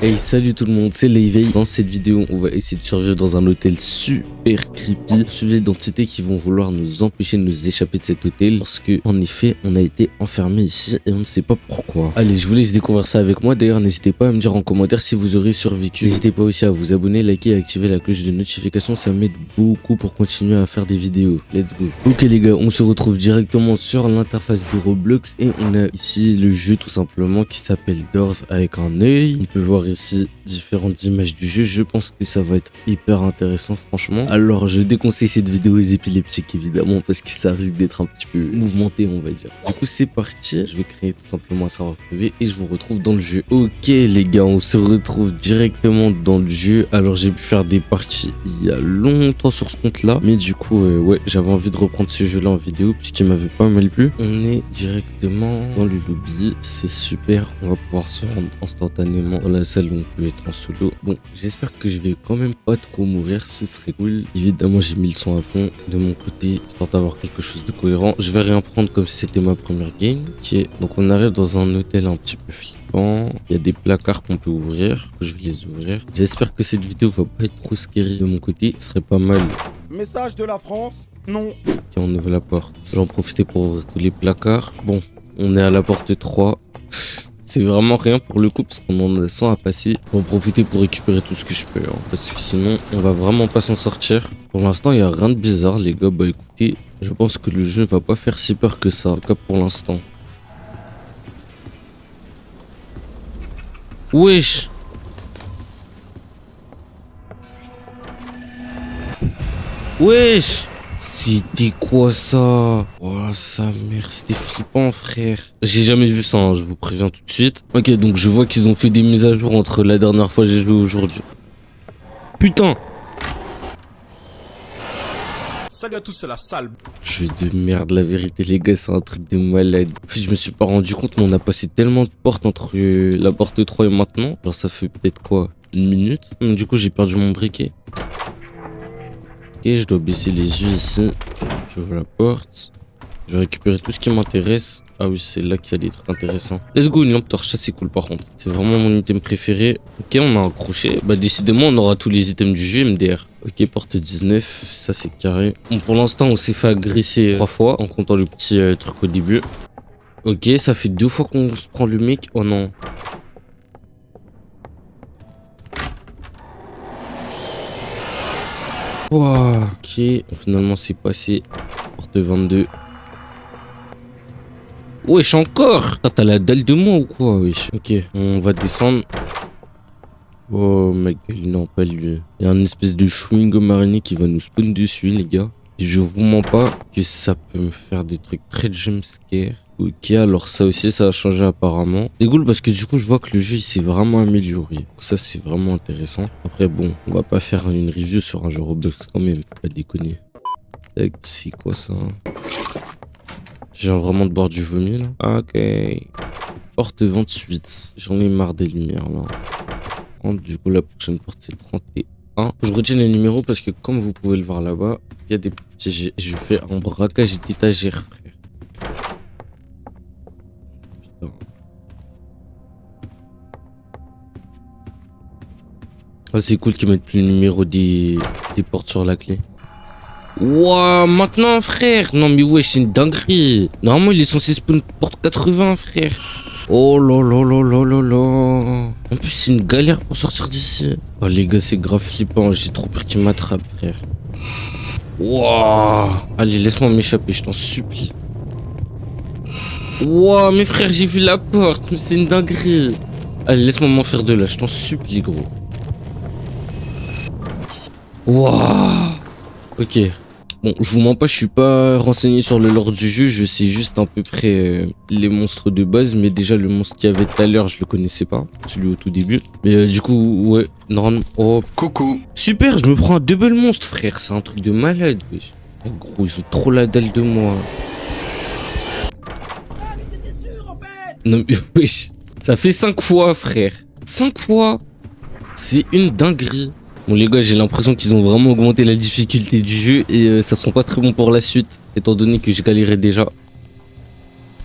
Hey, salut tout le monde, c'est Levi. Dans cette vidéo, on va essayer de survivre dans un hôtel super creepy. Suivi d'identités qui vont vouloir nous empêcher de nous échapper de cet hôtel. Parce que, en effet, on a été enfermés ici et on ne sait pas pourquoi. Allez, je vous laisse découvrir ça avec moi. D'ailleurs, n'hésitez pas à me dire en commentaire si vous aurez survécu. N'hésitez pas aussi à vous abonner, liker et activer la cloche de notification. Ça m'aide beaucoup pour continuer à faire des vidéos. Let's go. Ok les gars, on se retrouve directement sur l'interface de Roblox. Et on a ici le jeu tout simplement qui s'appelle Doors avec un œil. On peut voir ici différentes images du jeu. Je pense que ça va être hyper intéressant franchement. Alors je déconseille cette vidéo aux épileptiques évidemment parce que ça risque d'être un petit peu mouvementé on va dire. Du coup c'est parti, je vais créer tout simplement un serveur privé et je vous retrouve dans le jeu. Ok les gars, on se retrouve directement dans le jeu. Alors j'ai pu faire des parties il y a longtemps sur ce compte là, mais du coup ouais, j'avais envie de reprendre ce jeu là en vidéo puisqu'il m'avait pas mal plu. On est directement dans le lobby, c'est super, on va pouvoir se rendre instantanément dans la salle où on peut être en solo. Bon, j'espère que je vais quand même pas trop mourir, ce serait cool. Évidemment, j'ai mis le son à fond de mon côté, histoire d'avoir quelque chose de cohérent. Je vais rien prendre comme si c'était ma première game. Ok, donc on arrive dans un hôtel un petit peu flippant. Il y a des placards qu'on peut ouvrir. Je vais les ouvrir. J'espère que cette vidéo va pas être trop scary de mon côté. Ce serait pas mal. Message de la France, non. Ok, on ouvre la porte. Je vais en profiter pour ouvrir tous les placards. Bon, on est à la porte 3. C'est vraiment rien pour le coup parce qu'on en a 100 à passer. Je vais en profiter pour récupérer tout ce que je peux. Hein, parce que sinon, on va vraiment pas s'en sortir. Pour l'instant, il n'y a rien de bizarre, les gars. Bah écoutez, je pense que le jeu va pas faire si peur que ça. En tout cas pour l'instant. Wesh! Wesh! C'était quoi ça? Oh sa mère, c'était flippant frère. J'ai jamais vu ça, hein, je vous préviens tout de suite. Ok, donc je vois qu'ils ont fait des mises à jour entre la dernière fois que j'ai joué aujourd'hui. Putain! Salut à tous, c'est la salle. Jeu de merde, la vérité les gars, c'est un truc de malade. En fait, je me suis pas rendu compte, mais on a passé tellement de portes entre la porte 3 et maintenant. Genre ça fait peut-être quoi? Une minute? Du coup j'ai perdu mon briquet. Ok, je dois baisser les yeux ici. J'ouvre la porte. Je vais récupérer tout ce qui m'intéresse. Ah oui, c'est là qu'il y a des trucs intéressants. Let's go, une lampe torche, ça c'est cool par contre. C'est vraiment mon item préféré. Ok, on a un crochet. Bah décidément, on aura tous les items du jeu MDR. Ok, porte 19, ça c'est carré. Bon, pour l'instant, on s'est fait agresser 3 fois en comptant le petit truc au début. Ok, ça fait 2 fois qu'on se prend le mec. Oh non. Wow, ok, finalement c'est passé. Porte 22. Wesh, encore! T'as la dalle de moi ou quoi, wesh? Ok, on va descendre. Oh ma gueule, non, pas lui. Il y a un espèce de chewing-gum araignée qui va nous spawn dessus, les gars. Et je vous mens pas que ça peut me faire des trucs très jumpscare. Ok, alors ça aussi, ça a changé apparemment. C'est cool parce que du coup, je vois que le jeu, il s'est vraiment amélioré. Ça, c'est vraiment intéressant. Après, bon, on va pas faire une review sur un jeu Roblox quand même, faut pas déconner. Tac, c'est quoi ça? J'ai vraiment de boire du vomi, là. Ok. Porte 28. J'en ai marre des lumières, là. Du coup, la prochaine porte, c'est 31. Je retiens les numéros parce que, comme vous pouvez le voir là-bas, il y a des petits... Je fais un braquage d'étagère, frère. Ah, c'est cool qu'ils mettent le numéro des portes sur la clé. Wouah, maintenant frère. Non mais ouais, c'est une dinguerie. Normalement il est censé spawn porte 80 frère. Oh là là là là là là. En plus c'est une galère pour sortir d'ici. Oh les gars, c'est grave flippant. J'ai trop peur qu'il m'attrape frère. Wouah. Allez, laisse-moi m'échapper, je t'en supplie. Wouah, mes frères, j'ai vu la porte. Mais c'est une dinguerie. Allez, laisse-moi m'en faire deux là, je t'en supplie gros. Wouah. Ok. Bon, je vous mens pas, je suis pas renseigné sur le lore du jeu. Je sais juste à peu près les monstres de base. Mais déjà, le monstre qu'il y avait tout à l'heure, je le connaissais pas. Celui au tout début. Mais du coup, ouais. Normalement. Oh. Coucou. Super, je me prends un double monstre, frère. C'est un truc de malade, wesh. Gros, ils ont trop la dalle de moi. Non, mais wesh. Ça fait 5 fois, frère. 5 fois. C'est une dinguerie. Bon les gars, j'ai l'impression qu'ils ont vraiment augmenté la difficulté du jeu et ça sent pas très bon pour la suite, étant donné que je galérais déjà.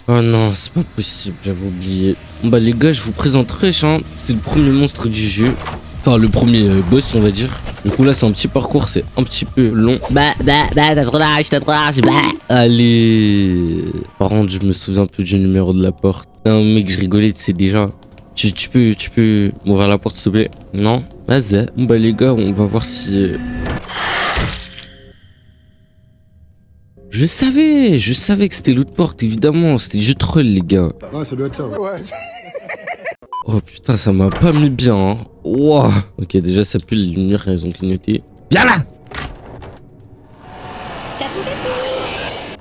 Oh non, c'est pas possible, j'avais oublié. Bon bah les gars, je vous présente Rush, hein. C'est le premier monstre du jeu. Enfin, le premier boss, on va dire. Du coup, là, c'est un petit parcours, c'est un petit peu long. t'as trop large, Allez. Par contre, je me souviens plus du numéro de la porte. Non, mec, je rigolais, tu sais déjà. Tu peux m'ouvrir la porte, s'il te plaît? Non? Vas-y. Bon bah les gars, on va voir si... Je savais que c'était l'autre porte, évidemment. C'était du troll, les gars. Ouais, ça doit être ça. Ouais. Oh putain, ça m'a pas mis bien, hein. Wow. Ok, déjà, ça pue, les lumières, elles ont clignoté. Viens là!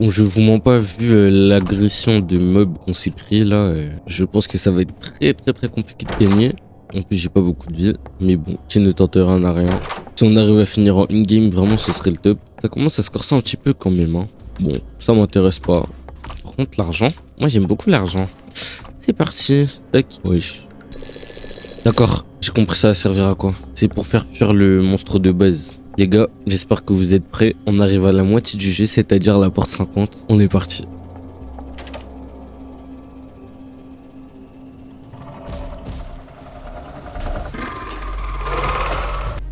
Bon, je vous mens pas, vu l'agression de mobs qu'on s'est pris, là, je pense que ça va être très compliqué de gagner. En plus, j'ai pas beaucoup de vie. Mais bon, qui ne tente rien n'a rien. Si on arrive à finir en in-game, vraiment, ce serait le top. Ça commence à se corser un petit peu quand même, hein. Bon, ça m'intéresse pas. Par contre, l'argent, moi j'aime beaucoup l'argent. C'est parti. Tac. Wesh. D'accord, j'ai compris ça va servir à quoi. C'est pour faire fuir le monstre de base. Les gars, j'espère que vous êtes prêts. On arrive à la moitié du jeu, c'est-à-dire la porte 50. On est parti.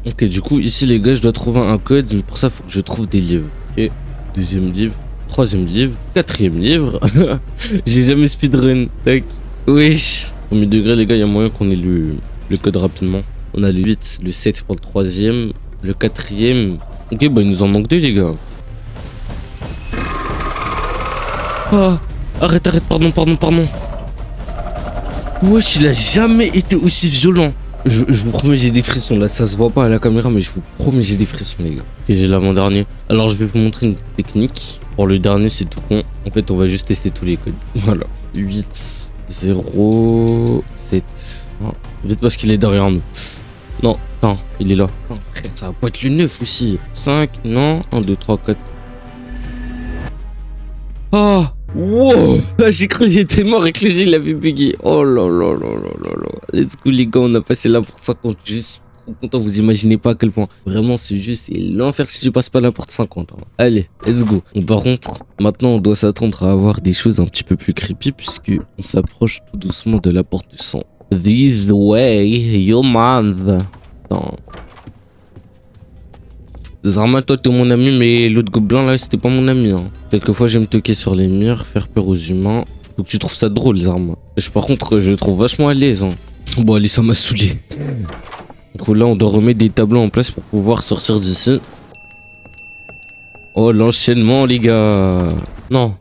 Ok, du coup, ici les gars, je dois trouver un code. Mais pour ça, il faut que je trouve des livres. Ok. Deuxième livre, troisième livre, quatrième livre. J'ai jamais speedrun. Tac. Wesh. Premier degré, les gars, il y a moyen qu'on ait le code rapidement. On a le 8, le 7 pour le troisième, le quatrième. Ok, bah il nous en manque 2, les gars. Ah, arrête, pardon. Wesh, il a jamais été aussi violent. Je vous promets, j'ai des frissons. Là, ça se voit pas à la caméra, mais je vous promets, j'ai des frissons, les gars. Et j'ai l'avant-dernier. Alors, je vais vous montrer une technique. Pour le dernier, c'est tout con. En fait, on va juste tester tous les codes. Voilà. 8, 0, 7. Oh, vite parce qu'il est derrière nous. Non, attends, il est là. Oh, frère, ça va pas être le 9 aussi. 5, non. 1, 2, 3, 4. Oh, wow. J'ai cru que j'étais mort et que le jeu il avait bugué. Oh là. Let's go les gars, on a passé la porte 50. Juste trop content, vous imaginez pas à quel point. Vraiment, ce jeu c'est l'enfer si je passe pas la porte 50. Hein. Allez, let's go. Par contre, maintenant on doit s'attendre à avoir des choses un petit peu plus creepy puisque on s'approche tout doucement de la porte 100. This way, you man. Attends. Zarma, toi t'es mon ami, mais l'autre gobelin là c'était pas mon ami. Hein. Quelquefois j'aime toquer sur les murs, faire peur aux humains. Faut que tu trouves ça drôle, Zarma. Par contre, je le trouve vachement à l'aise. Hein. Bon, allez, ça m'a saoulé. Du coup, là, on doit remettre des tableaux en place pour pouvoir sortir d'ici. Oh, l'enchaînement, les gars. Non.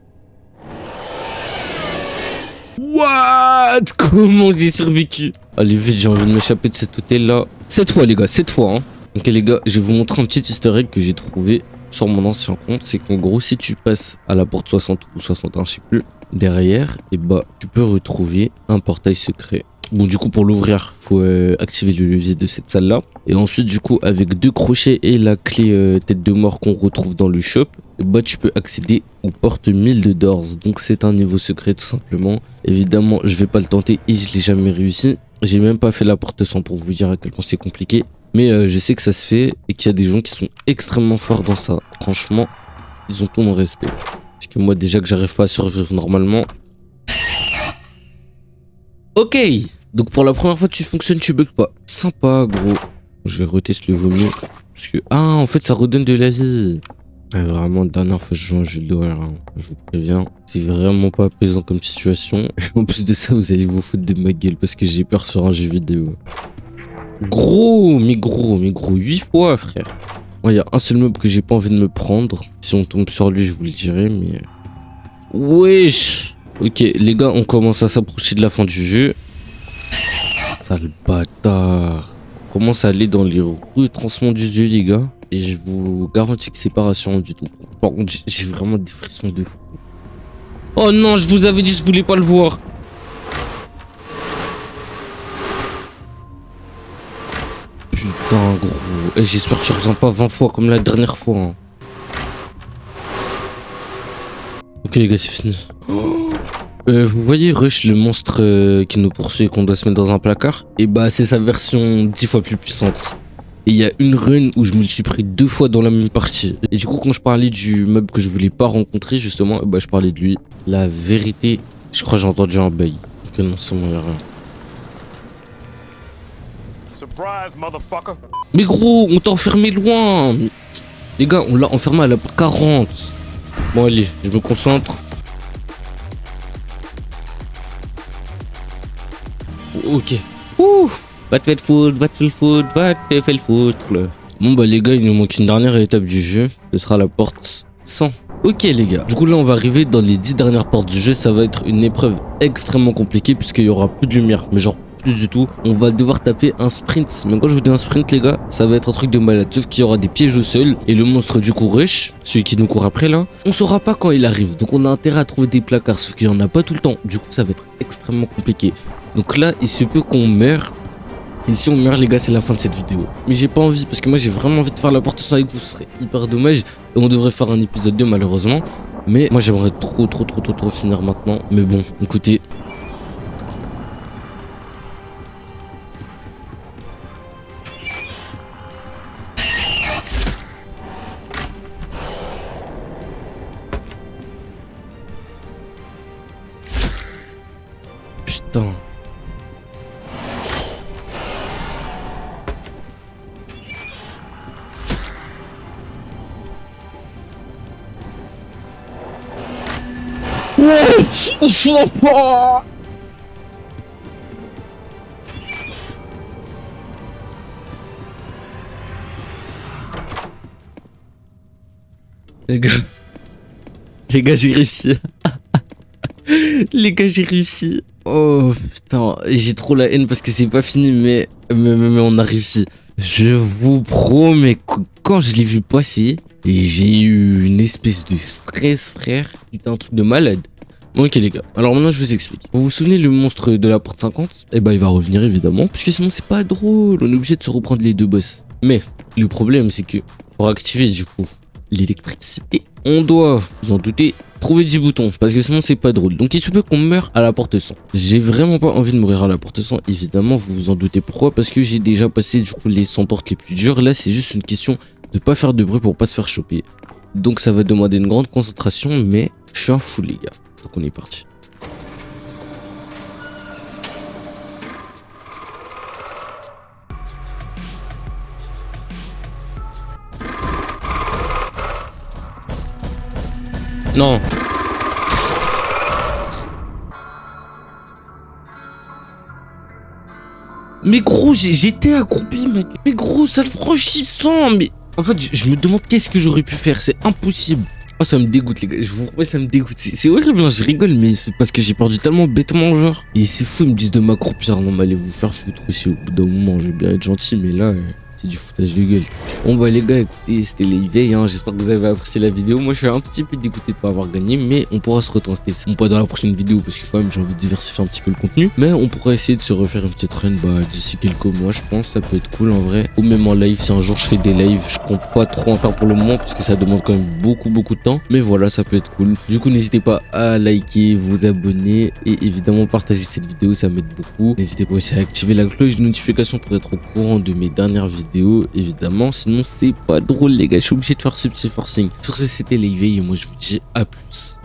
What? Comment j'ai survécu? Allez, vite, j'ai envie de m'échapper de cet hôtel-là. Cette fois, les gars, cette fois. Hein. Ok, les gars, je vais vous montrer un petit easter egg que j'ai trouvé sur mon ancien compte. C'est qu'en gros, si tu passes à la porte 60 ou 61, je sais plus, derrière, et bah, tu peux retrouver un portail secret. Bon, du coup, pour l'ouvrir, faut activer le levier de cette salle-là. Et ensuite, du coup, avec 2 crochets et la clé tête de mort qu'on retrouve dans le shop, bah, tu peux accéder aux portes 1000 de Doors. Donc, c'est un niveau secret, tout simplement. Évidemment, je vais pas le tenter et je l'ai jamais réussi. J'ai même pas fait la porte 100 pour vous dire à quel point c'est compliqué. Mais je sais que ça se fait et qu'il y a des gens qui sont extrêmement forts dans ça. Franchement, ils ont tout mon respect. Parce que moi, déjà que j'arrive pas à survivre normalement. Ok. Donc pour la première fois que tu fonctionnes, tu bugs pas. Sympa, gros. Je vais retester le vomi. Parce que... Ah, en fait, ça redonne de la vie. Vraiment, la dernière fois que je joue un jeu d'horreur, hein, je vous préviens. C'est vraiment pas apaisant comme situation. Et en plus de ça, vous allez vous foutre de ma gueule parce que j'ai peur sur un jeu vidéo. Gros, 8 fois, frère. Il y a un seul meuble que j'ai pas envie de me prendre. Si on tombe sur lui, je vous le dirai, mais... Wesh. Ok, les gars, on commence à s'approcher de la fin du jeu. Sale bâtard. On commence à aller dans les retranchements du jeu, les gars. Et je vous garantis que c'est pas rassurant du tout. Par contre, j'ai vraiment des frissons de fou. Oh non, je vous avais dit, je voulais pas le voir. Putain, gros. Et j'espère que tu reviens pas 20 fois comme la dernière fois. Hein. Ok, les gars, c'est fini. Vous voyez Rush, le monstre qui nous poursuit et qu'on doit se mettre dans un placard? Et bah, c'est sa version 10 fois plus puissante. Et il y a une run où je me le suis pris 2 fois dans la même partie. Et du coup, quand je parlais du mob que je voulais pas rencontrer, justement, bah, je parlais de lui. La vérité Je crois que j'ai entendu un bail. Ok, non, c'est bon, y'a rien. Surprise, motherfucker. Mais gros, on t'a enfermé loin. Les gars, on l'a enfermé à la 40. Bon, allez, je me concentre. Ok. Ouh. Va te faire foutre, va te faire foutre, va te faire foutre. Là. Bon, bah, les gars, il nous manque une dernière étape du jeu. Ce sera la porte 100. Ok, les gars. Du coup, là, on va arriver dans les 10 dernières portes du jeu. Ça va être une épreuve extrêmement compliquée puisqu'il y aura plus de lumière. Mais genre, plus du tout. On va devoir taper un sprint. Mais quand je vous dis un sprint, les gars, ça va être un truc de malade. Sauf qu'il y aura des pièges au sol. Et le monstre du coup rush, celui qui nous court après là, on saura pas quand il arrive. Donc on a intérêt à trouver des placards. Sauf qu'il y en a pas tout le temps. Du coup, ça va être extrêmement compliqué. Donc là, il se peut qu'on meure. Et si on meurt, les gars, c'est la fin de cette vidéo. Mais j'ai pas envie, parce que moi, j'ai vraiment envie de faire la porte 100 avec vous. Ce serait hyper dommage. Et on devrait faire un épisode 2, malheureusement. Mais moi, j'aimerais trop finir maintenant. Mais bon, écoutez. Putain. Les gars, j'ai réussi. Les gars, j'ai réussi. Oh putain, j'ai trop la haine parce que c'est pas fini, mais on a réussi. Je vous promets que quand je l'ai vu passer, j'ai eu une espèce de stress, frère. C'était un truc de malade. Ok les gars, alors maintenant je vous explique. Vous vous souvenez le monstre de la porte 50? Eh ben il va revenir évidemment, puisque sinon c'est pas drôle. On est obligé de se reprendre les deux boss. Mais le problème c'est que pour activer du coup l'électricité, on doit, vous en doutez, trouver 10 boutons, parce que sinon c'est pas drôle. Donc il se peut qu'on meure à la porte 100. J'ai vraiment pas envie de mourir à la porte 100, évidemment, vous vous en doutez pourquoi, parce que j'ai déjà passé du coup les 100 portes les plus dures. Là c'est juste une question de pas faire de bruit pour pas se faire choper. Donc ça va demander une grande concentration, mais je suis un fou les gars. Donc on est parti. Non. Mais gros, j'étais accroupi, mec. Mais gros, ça le franchissant. Mais en fait, je me demande qu'est-ce que j'aurais pu faire. C'est impossible. Oh, ça me dégoûte, les gars. Je vous promets, ça me dégoûte. C'est horrible, hein, je rigole, mais c'est parce que j'ai perdu tellement bêtement, genre. Et c'est fou, ils me disent de m'accroupir. Non, mais allez vous faire foutre aussi. Au bout d'un moment, je vais bien être gentil, mais là, c'est du foutage de gueule. Bon, bah, les gars, écoutez, c'était les veilles, hein. J'espère que vous avez apprécié la vidéo. Moi, je suis un petit peu dégoûté de pas avoir gagné, mais on pourra se retenter. Bon, pas dans la prochaine vidéo, parce que quand même, j'ai envie de diversifier un petit peu le contenu. Mais on pourra essayer de se refaire une petite run, bah, d'ici quelques mois, je pense. Ça peut être cool, en vrai. Ou même en live, si un jour je fais des lives, je compte pas trop en faire pour le moment, parce que ça demande quand même beaucoup de temps. Mais voilà, ça peut être cool. Du coup, n'hésitez pas à liker, vous abonner et évidemment partager cette vidéo, ça m'aide beaucoup. N'hésitez pas aussi à activer la cloche de notification pour être au courant de mes dernières vidéos, évidemment. Sinon, c'est pas drôle, les gars. Je suis obligé de faire ce petit forcing. Sur ce, c'était les veilles et moi, je vous dis à plus.